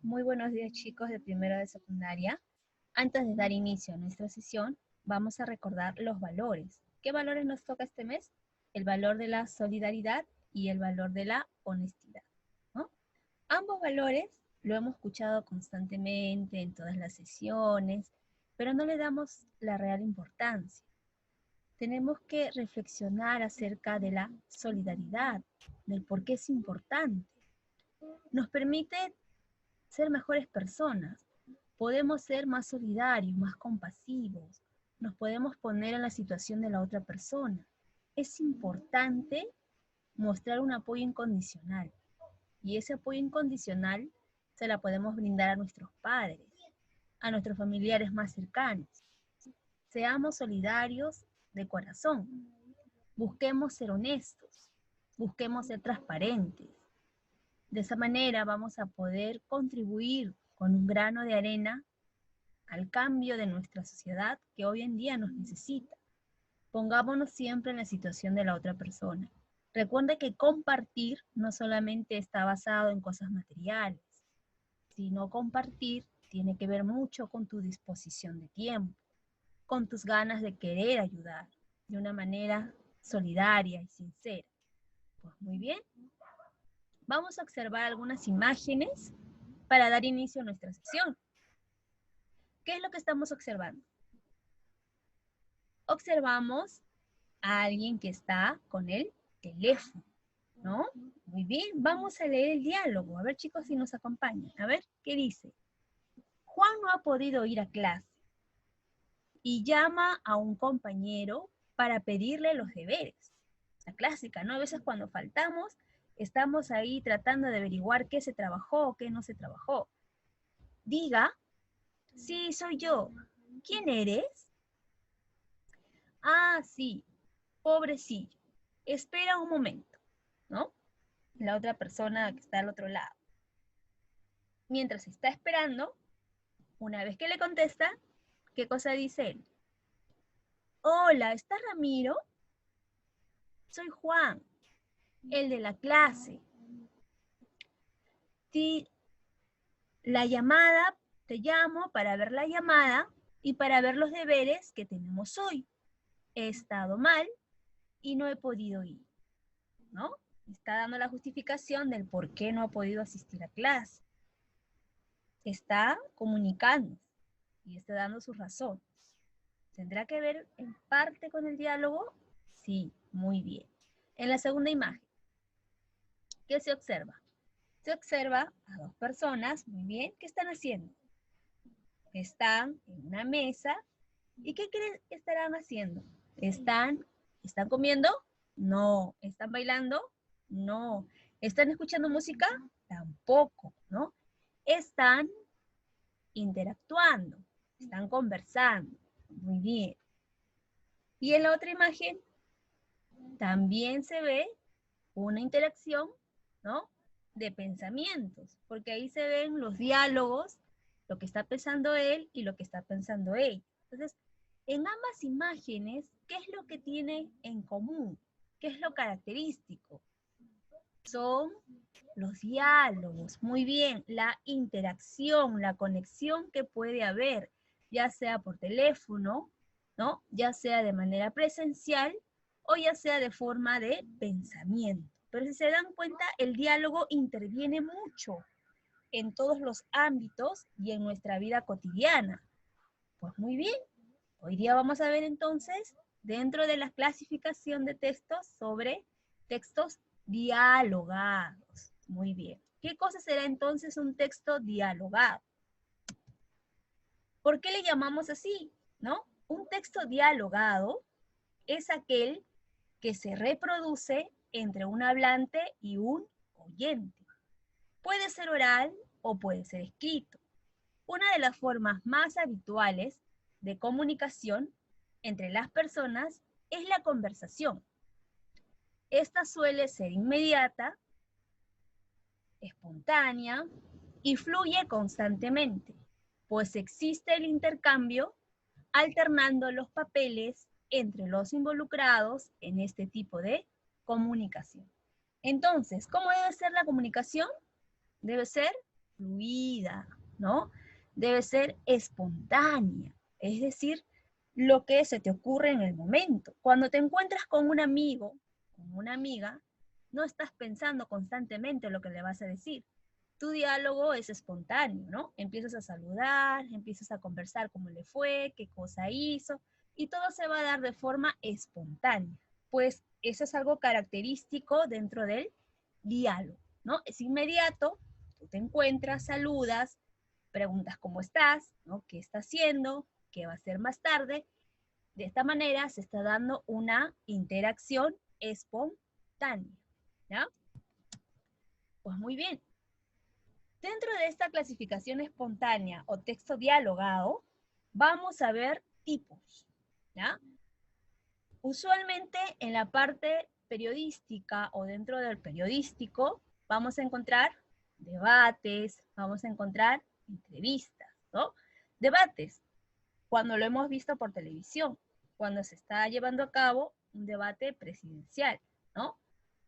Muy buenos días, chicos de primero de secundaria. Antes de dar inicio a nuestra sesión, vamos a recordar los valores. ¿Qué valores nos toca este mes? El valor de la solidaridad y el valor de la honestidad, ¿no? Ambos valores lo hemos escuchado constantemente en todas las sesiones, pero no le damos la real importancia. Tenemos que reflexionar acerca de la solidaridad, del por qué es importante. Nos permite ser mejores personas, podemos ser más solidarios, más compasivos, nos podemos poner en la situación de la otra persona. Es importante mostrar un apoyo incondicional y ese apoyo incondicional se la podemos brindar a nuestros padres, a nuestros familiares más cercanos. Seamos solidarios de corazón, busquemos ser honestos, busquemos ser transparentes. De esa manera vamos a poder contribuir con un grano de arena al cambio de nuestra sociedad que hoy en día nos necesita. Pongámonos siempre en la situación de la otra persona. Recuerda que compartir no solamente está basado en cosas materiales, sino compartir tiene que ver mucho con tu disposición de tiempo, con tus ganas de querer ayudar de una manera solidaria y sincera. Pues muy bien. Vamos a observar algunas imágenes para dar inicio a nuestra sesión. ¿Qué es lo que estamos observando? Observamos a alguien que está con el teléfono, ¿no? Muy bien, vamos a leer el diálogo. A ver, chicos, si nos acompañan. A ver, ¿qué dice? Juan no ha podido ir a clase y llama a un compañero para pedirle los deberes. La clásica, ¿no? A veces cuando faltamos, estamos ahí tratando de averiguar qué se trabajó o qué no se trabajó. Diga, sí, soy yo. ¿Quién eres? Ah, sí, pobrecillo. Espera un momento, ¿no? La otra persona que está al otro lado. Mientras está esperando, una vez que le contesta, ¿qué cosa dice él? Hola, ¿está Ramiro? Soy Juan, el de la clase. Sí, la llamada, te llamo para ver la llamada y para ver los deberes que tenemos hoy. He estado mal y no he podido ir, ¿no? Está dando la justificación del por qué no ha podido asistir a clase. Está comunicando y está dando sus razones. ¿Tendrá que ver en parte con el diálogo? Sí, muy bien. En la segunda imagen, ¿qué se observa? Se observa a dos personas, muy bien, ¿qué están haciendo? Están en una mesa, ¿y qué creen que estarán haciendo? ¿Están comiendo? No. ¿Están bailando? No. ¿Están escuchando música? Tampoco, ¿no? Están interactuando, están conversando. Muy bien. Y en la otra imagen también se ve una interacción, ¿no? De pensamientos, porque ahí se ven los diálogos, lo que está pensando él y lo que está pensando ella. Entonces, en ambas imágenes, ¿qué es lo que tiene en común? ¿Qué es lo característico? Son los diálogos, muy bien, la interacción, la conexión que puede haber, ya sea por teléfono, ¿no? Ya sea de manera presencial o ya sea de forma de pensamiento. Pero si se dan cuenta, el diálogo interviene mucho en todos los ámbitos y en nuestra vida cotidiana. Pues muy bien, hoy día vamos a ver entonces, dentro de la clasificación de textos, sobre textos dialogados. Muy bien. ¿Qué cosa será entonces un texto dialogado? ¿Por qué le llamamos así? ¿No? Un texto dialogado es aquel que se reproduce entre un hablante y un oyente. Puede ser oral o puede ser escrito. Una de las formas más habituales de comunicación entre las personas es la conversación. Esta suele ser inmediata, espontánea y fluye constantemente, pues existe el intercambio alternando los papeles entre los involucrados en este tipo de comunicación. Entonces, ¿cómo debe ser la comunicación? Debe ser fluida, ¿no? Debe ser espontánea, es decir, lo que se te ocurre en el momento. Cuando te encuentras con un amigo, con una amiga, no estás pensando constantemente lo que le vas a decir. Tu diálogo es espontáneo, ¿no? Empiezas a saludar, empiezas a conversar cómo le fue, qué cosa hizo, y todo se va a dar de forma espontánea. Pues eso es algo característico dentro del diálogo, ¿no? Es inmediato, tú te encuentras, saludas, preguntas cómo estás, ¿no? ¿Qué está haciendo? ¿Qué va a hacer más tarde? De esta manera se está dando una interacción espontánea, ¿ya? Pues muy bien. Dentro de esta clasificación espontánea o texto dialogado, vamos a ver tipos, ¿ya? Usualmente en la parte periodística o dentro del periodístico vamos a encontrar debates, vamos a encontrar entrevistas, ¿no? Debates, cuando lo hemos visto por televisión, cuando se está llevando a cabo un debate presidencial, ¿no?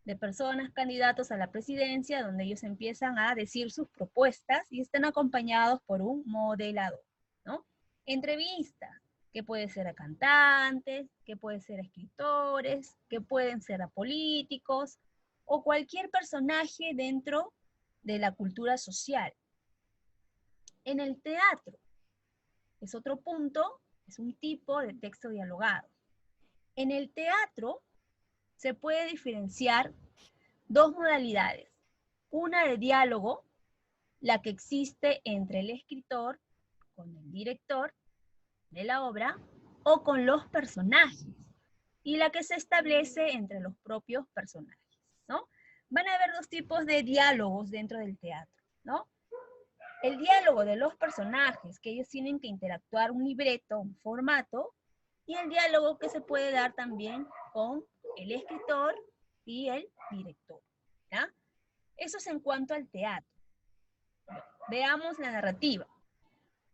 De personas candidatos a la presidencia, donde ellos empiezan a decir sus propuestas y están acompañados por un moderador, ¿no? Entrevistas, que puede ser a cantantes, que puede ser a escritores, que pueden ser a políticos, o cualquier personaje dentro de la cultura social. En el teatro, es otro punto, es un tipo de texto dialogado. En el teatro se puede diferenciar dos modalidades. Una de diálogo, la que existe entre el escritor con el director de la obra o con los personajes, y la que se establece entre los propios personajes, ¿no? Van a haber dos tipos de diálogos dentro del teatro, ¿no? El diálogo de los personajes, que ellos tienen que interactuar un libreto, un formato, y el diálogo que se puede dar también con el escritor y el director, ¿ya? Eso es en cuanto al teatro. Veamos la narrativa.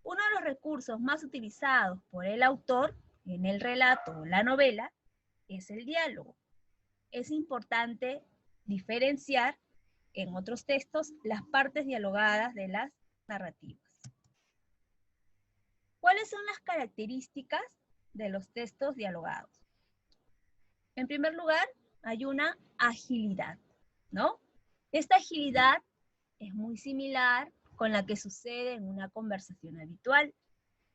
Uno de los recursos más utilizados por el autor en el relato o la novela es el diálogo. Es importante diferenciar en otros textos las partes dialogadas de las narrativas. ¿Cuáles son las características de los textos dialogados? En primer lugar, hay una agilidad, ¿no? Esta agilidad es muy similar con la que sucede en una conversación habitual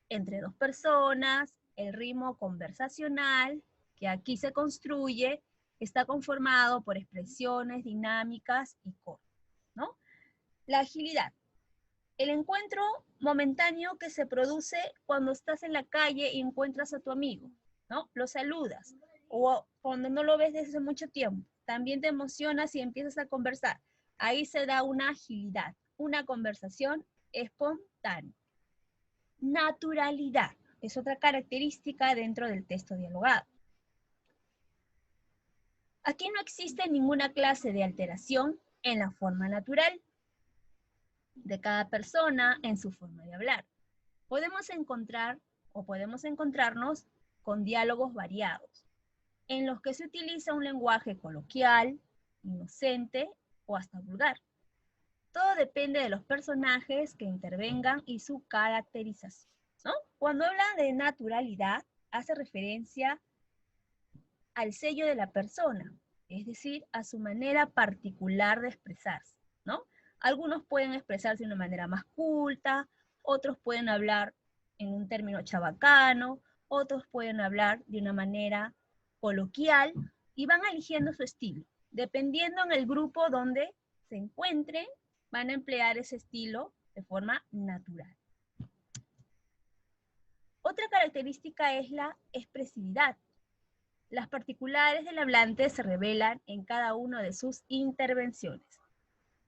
entre dos personas. El ritmo conversacional que aquí se construye está conformado por expresiones dinámicas y cortas, ¿no? La agilidad. El encuentro momentáneo que se produce cuando estás en la calle y encuentras a tu amigo, ¿no? Lo saludas, o cuando no lo ves desde mucho tiempo, también te emocionas y empiezas a conversar. Ahí se da una agilidad, una conversación espontánea. Naturalidad es otra característica dentro del texto dialogado. Aquí no existe ninguna clase de alteración en la forma natural de cada persona en su forma de hablar. Podemos encontrar o podemos encontrarnos con diálogos variados, en los que se utiliza un lenguaje coloquial, inocente o hasta vulgar. Todo depende de los personajes que intervengan y su caracterización, ¿no? Cuando hablan de naturalidad, hace referencia al sello de la persona, es decir, a su manera particular de expresarse, ¿no? Algunos pueden expresarse de una manera más culta, otros pueden hablar en un término chabacano, otros pueden hablar de una manera coloquial y van eligiendo su estilo. Dependiendo en el grupo donde se encuentren, van a emplear ese estilo de forma natural. Otra característica es la expresividad. Las particulares del hablante se revelan en cada una de sus intervenciones.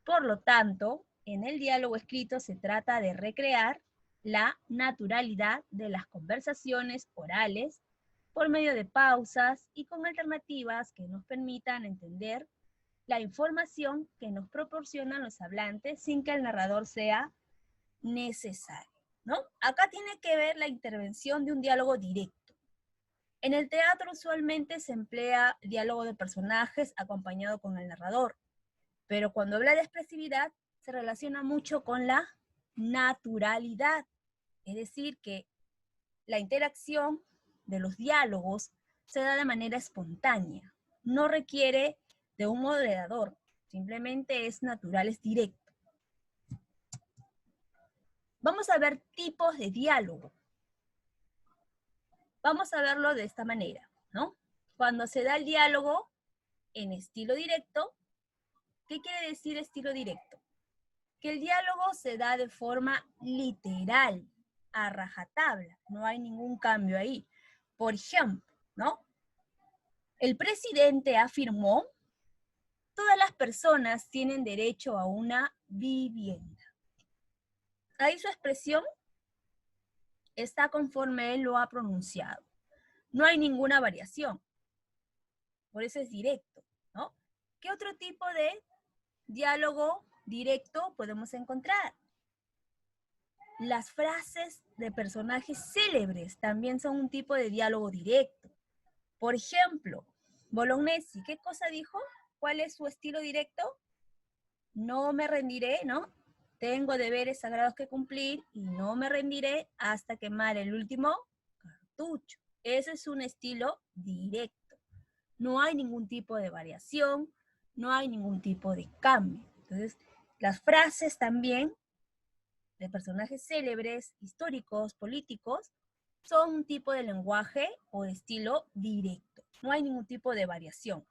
Por lo tanto, en el diálogo escrito se trata de recrear la naturalidad de las conversaciones orales por medio de pausas y con alternativas que nos permitan entender la información que nos proporcionan los hablantes sin que el narrador sea necesario, ¿no? Acá tiene que ver la intervención de un diálogo directo. En el teatro usualmente se emplea diálogo de personajes acompañado con el narrador, pero cuando habla de expresividad se relaciona mucho con la naturalidad. Es decir, que la interacción de los diálogos se da de manera espontánea. No requiere de un moderador. Simplemente es natural, es directo. Vamos a ver tipos de diálogo. Vamos a verlo de esta manera, ¿no? Cuando se da el diálogo en estilo directo, ¿qué quiere decir estilo directo? Que el diálogo se da de forma literal, a rajatabla, no hay ningún cambio ahí. Por ejemplo, ¿no? El presidente afirmó, todas las personas tienen derecho a una vivienda. Ahí su expresión está conforme él lo ha pronunciado. No hay ninguna variación. Por eso es directo, ¿no? ¿Qué otro tipo de diálogo directo podemos encontrar? Las frases de personajes célebres también son un tipo de diálogo directo. Por ejemplo, Bolognesi, ¿qué cosa dijo? ¿Cuál es su estilo directo? No me rendiré, ¿no? Tengo deberes sagrados que cumplir y no me rendiré hasta quemar el último cartucho. Ese es un estilo directo. No hay ningún tipo de variación, no hay ningún tipo de cambio. Entonces, las frases también de personajes célebres, históricos, políticos, son un tipo de lenguaje o de estilo directo. No hay ningún tipo de variación.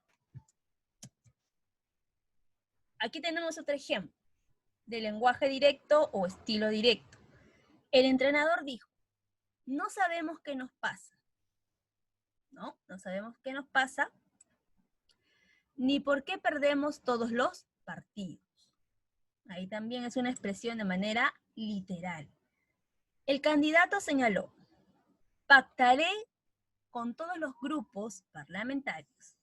Aquí tenemos otro ejemplo de lenguaje directo o estilo directo. El entrenador dijo, no sabemos qué nos pasa, ¿no? No sabemos qué nos pasa, ni por qué perdemos todos los partidos. Ahí también es una expresión de manera literal. El candidato señaló, pactaré con todos los grupos parlamentarios.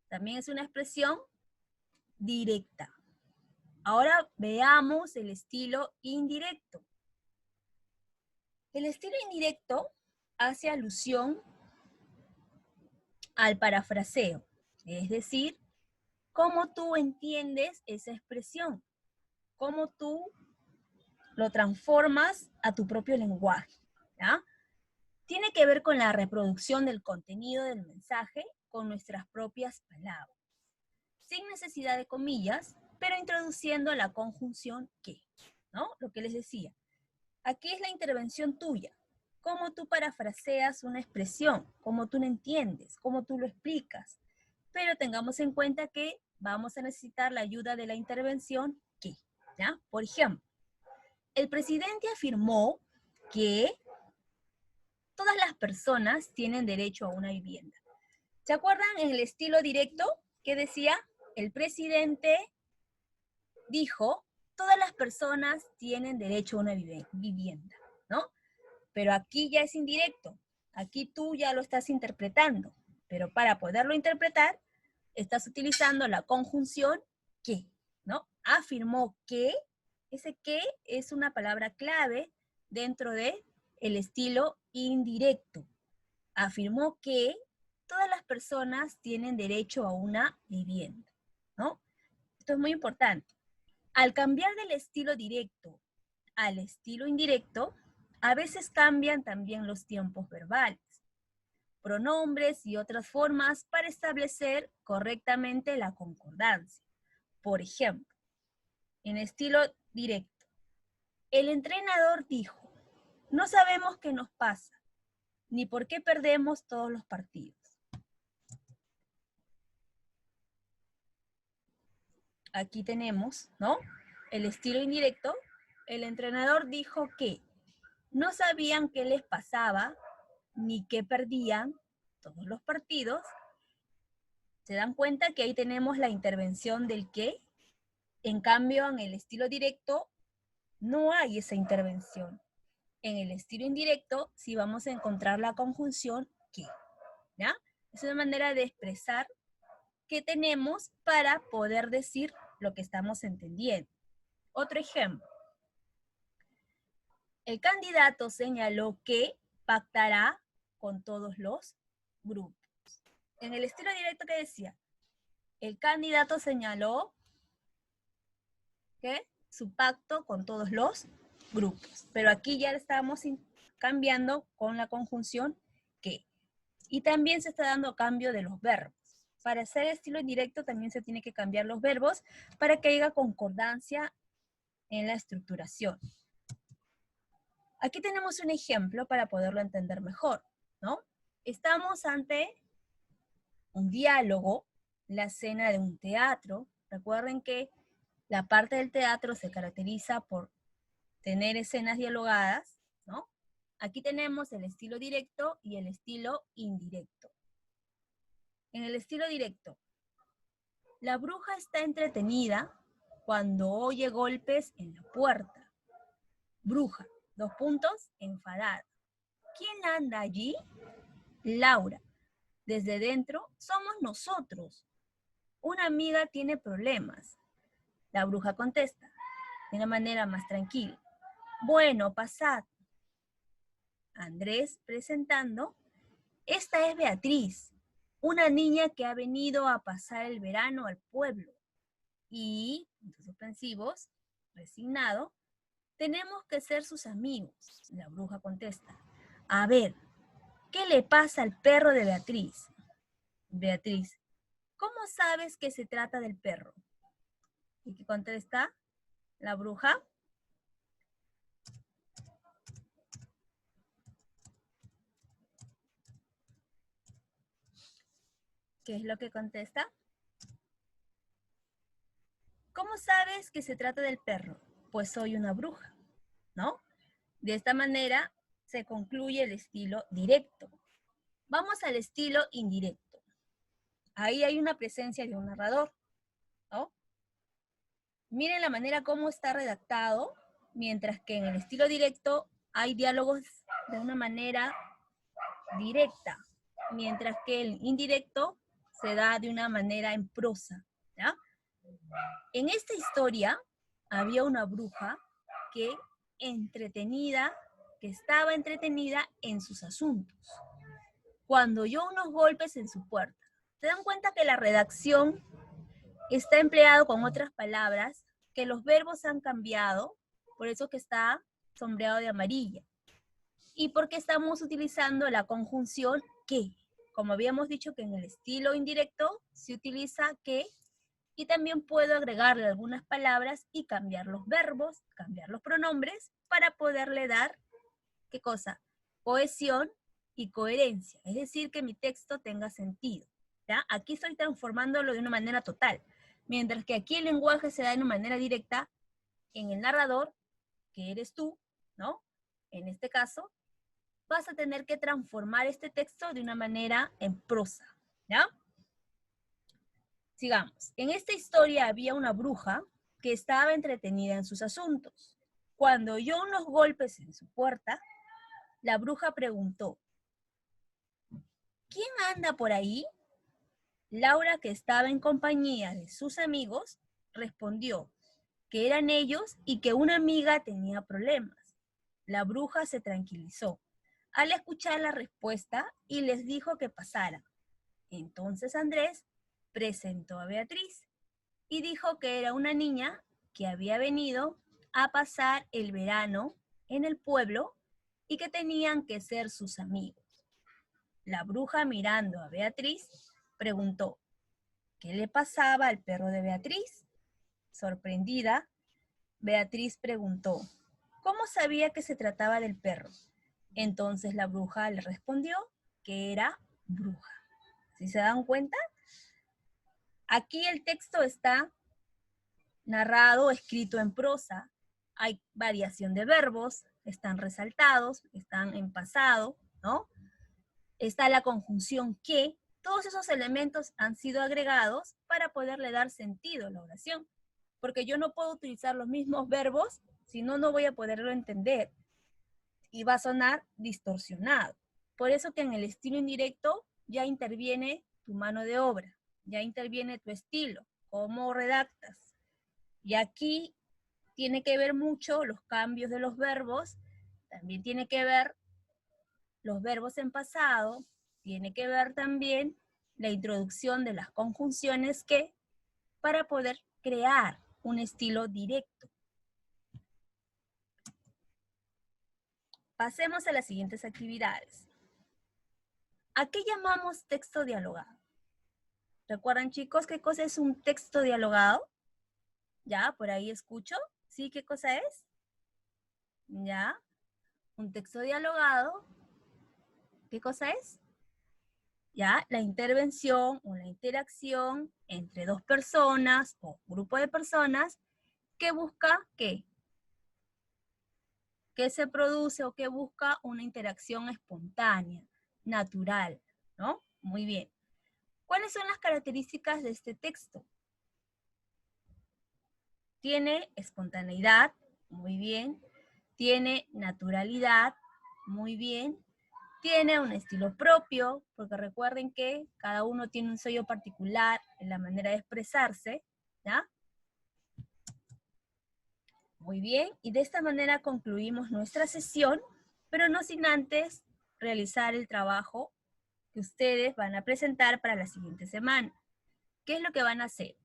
También es una expresión directa. Ahora veamos el estilo indirecto. El estilo indirecto hace alusión al parafraseo, es decir, cómo tú entiendes esa expresión, cómo tú lo transformas a tu propio lenguaje, ¿ya? Tiene que ver con la reproducción del contenido del mensaje con nuestras propias palabras, sin necesidad de comillas, pero introduciendo la conjunción que, ¿no? Lo que les decía. Aquí es la intervención tuya. Cómo tú parafraseas una expresión, cómo tú la entiendes, cómo tú lo explicas. Pero tengamos en cuenta que vamos a necesitar la ayuda de la intervención que, ¿ya? Por ejemplo, el presidente afirmó que todas las personas tienen derecho a una vivienda. ¿Se acuerdan en el estilo directo que decía? El presidente dijo, todas las personas tienen derecho a una vivienda, ¿no? Pero aquí ya es indirecto. Aquí tú ya lo estás interpretando. Pero para poderlo interpretar, estás utilizando la conjunción que, ¿no? Afirmó que, ese que es una palabra clave dentro de el estilo indirecto. Afirmó que todas las personas tienen derecho a una vivienda, ¿no? Esto es muy importante. Al cambiar del estilo directo al estilo indirecto, a veces cambian también los tiempos verbales, pronombres y otras formas para establecer correctamente la concordancia. Por ejemplo, en estilo directo, el entrenador dijo, no sabemos qué nos pasa, ni por qué perdemos todos los partidos. Aquí tenemos, ¿no? El estilo indirecto, el entrenador dijo que no sabían qué les pasaba, ni qué perdían todos los partidos. Se dan cuenta que ahí tenemos la intervención del qué. En cambio, en el estilo directo no hay esa intervención. En el estilo indirecto sí vamos a encontrar la conjunción que, ¿ya? Es una manera de expresar qué tenemos para poder decir lo que estamos entendiendo. Otro ejemplo. El candidato señaló que pactará con todos los grupos. En el estilo directo que decía, el candidato señaló que su pacto con todos los grupos. Pero aquí ya estamos cambiando con la conjunción que. Y también se está dando cambio de los verbos. Para hacer estilo indirecto también se tiene que cambiar los verbos para que haya concordancia en la estructuración. Aquí tenemos un ejemplo para poderlo entender mejor, ¿no? Estamos ante un diálogo, la escena de un teatro. Recuerden que la parte del teatro se caracteriza por tener escenas dialogadas, ¿no? Aquí tenemos el estilo directo y el estilo indirecto. En el estilo directo, la bruja está entretenida cuando oye golpes en la puerta. Bruja, enfadada. ¿Quién anda allí? Laura. Desde dentro somos nosotros. Una amiga tiene problemas. La bruja contesta de una manera más tranquila. Bueno, pasad. Andrés presentando. Esta es Beatriz, una niña que ha venido a pasar el verano al pueblo. Y, puntos suspensivos, resignado, tenemos que ser sus amigos. La bruja contesta. A ver, ¿qué le pasa al perro de Beatriz? Beatriz, ¿cómo sabes que se trata del perro? ¿Y qué contesta la bruja? ¿Qué es lo que contesta? ¿Cómo sabes que se trata del perro? Pues soy una bruja, ¿no? De esta manera se concluye el estilo directo. Vamos al estilo indirecto. Ahí hay una presencia de un narrador, ¿no? Miren la manera como está redactado, mientras que en el estilo directo hay diálogos de una manera directa, mientras que el indirecto se da de una manera en prosa, ¿ya? En esta historia había una bruja que estaba entretenida en sus asuntos, cuando oyó unos golpes en su puerta. ¿Se dan cuenta que la redacción está empleado con otras palabras, que los verbos han cambiado, por eso que está sombreado de amarilla? Y porque estamos utilizando la conjunción que, como habíamos dicho que en el estilo indirecto se utiliza que, y también puedo agregarle algunas palabras y cambiar los verbos, cambiar los pronombres, para poderle dar, ¿qué cosa? Cohesión y coherencia, es decir, que mi texto tenga sentido, ¿ya? Aquí estoy transformándolo de una manera total, mientras que aquí el lenguaje se da de una manera directa en el narrador, que eres tú, ¿no? En este caso, vas a tener que transformar este texto de una manera en prosa, ¿ya? Sigamos. En esta historia había una bruja que estaba entretenida en sus asuntos. Cuando oyó unos golpes en su puerta, la bruja preguntó, ¿quién anda por ahí? Laura, que estaba en compañía de sus amigos, respondió que eran ellos y que una amiga tenía problemas. La bruja se tranquilizó al escuchar la respuesta y les dijo que pasaran. Entonces Andrés presentó a Beatriz y dijo que era una niña que había venido a pasar el verano en el pueblo y que tenían que ser sus amigos. La bruja, mirando a Beatriz, preguntó, ¿qué le pasaba al perro de Beatriz? Sorprendida, Beatriz preguntó, ¿cómo sabía que se trataba del perro? Entonces la bruja le respondió que era bruja. ¿Sí se dan cuenta? Aquí el texto está narrado, escrito en prosa. Hay variación de verbos, están resaltados, están en pasado, ¿no? Está la conjunción que. Todos esos elementos han sido agregados para poderle dar sentido a la oración. Porque yo no puedo utilizar los mismos verbos, si no, no voy a poderlo entender. Y va a sonar distorsionado. Por eso que en el estilo indirecto ya interviene tu mano de obra, ya interviene tu estilo, cómo redactas. Y aquí tiene que ver mucho los cambios de los verbos, también tiene que ver los verbos en pasado, tiene que ver también la introducción de las conjunciones que, para poder crear un estilo directo. pasemos a las siguientes actividades. ¿A qué llamamos texto dialogado? ¿Recuerdan, chicos, qué cosa es un texto dialogado? ¿Ya? Por ahí escucho. ¿Sí? ¿Qué cosa es? ¿Ya? Un texto dialogado. ¿Qué cosa es? ¿Ya? La intervención o la interacción entre dos personas o grupo de personas que busca ¿qué? Que se produce o que busca una interacción espontánea, natural, ¿no? Muy bien. ¿Cuáles son las características de este texto? Tiene espontaneidad, muy bien. Tiene naturalidad, muy bien. Tiene un estilo propio, porque recuerden que cada uno tiene un sello particular en la manera de expresarse, ¿ya? Muy bien, y de esta manera concluimos nuestra sesión, pero no sin antes realizar el trabajo que ustedes van a presentar para la siguiente semana. ¿Qué es lo que van a hacer?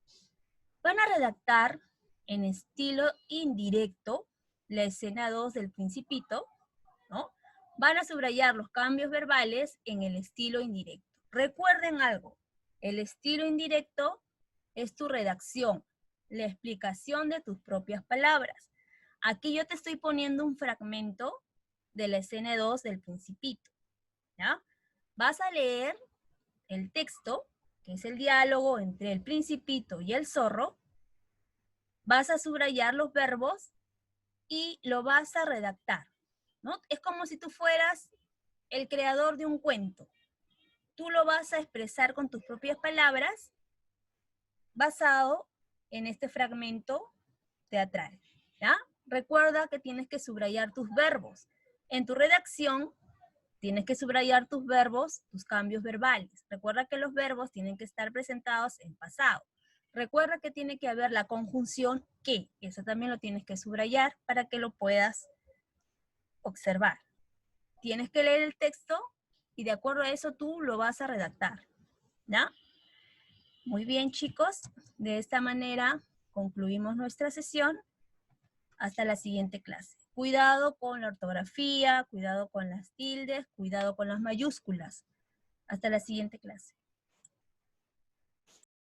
Van a redactar en estilo indirecto la escena 2 del Principito, ¿no? Van a subrayar los cambios verbales en el estilo indirecto. Recuerden algo, el estilo indirecto es tu redacción, la explicación de tus propias palabras. Aquí yo te estoy poniendo un fragmento de la escena 2 del Principito, ¿ya? Vas a leer el texto, que es el diálogo entre el Principito y el zorro, vas a subrayar los verbos y lo vas a redactar, ¿no? Es como si tú fueras el creador de un cuento. Tú lo vas a expresar con tus propias palabras basado en este fragmento teatral, ¿ya? Recuerda que tienes que subrayar tus verbos. En tu redacción tienes que subrayar tus verbos, tus cambios verbales. Recuerda que los verbos tienen que estar presentados en pasado. Recuerda que tiene que haber la conjunción que, eso también lo tienes que subrayar para que lo puedas observar. Tienes que leer el texto y de acuerdo a eso tú lo vas a redactar, ¿ya? Muy bien, chicos. De esta manera concluimos nuestra sesión. Hasta la siguiente clase. Cuidado con la ortografía, cuidado con las tildes, cuidado con las mayúsculas. Hasta la siguiente clase.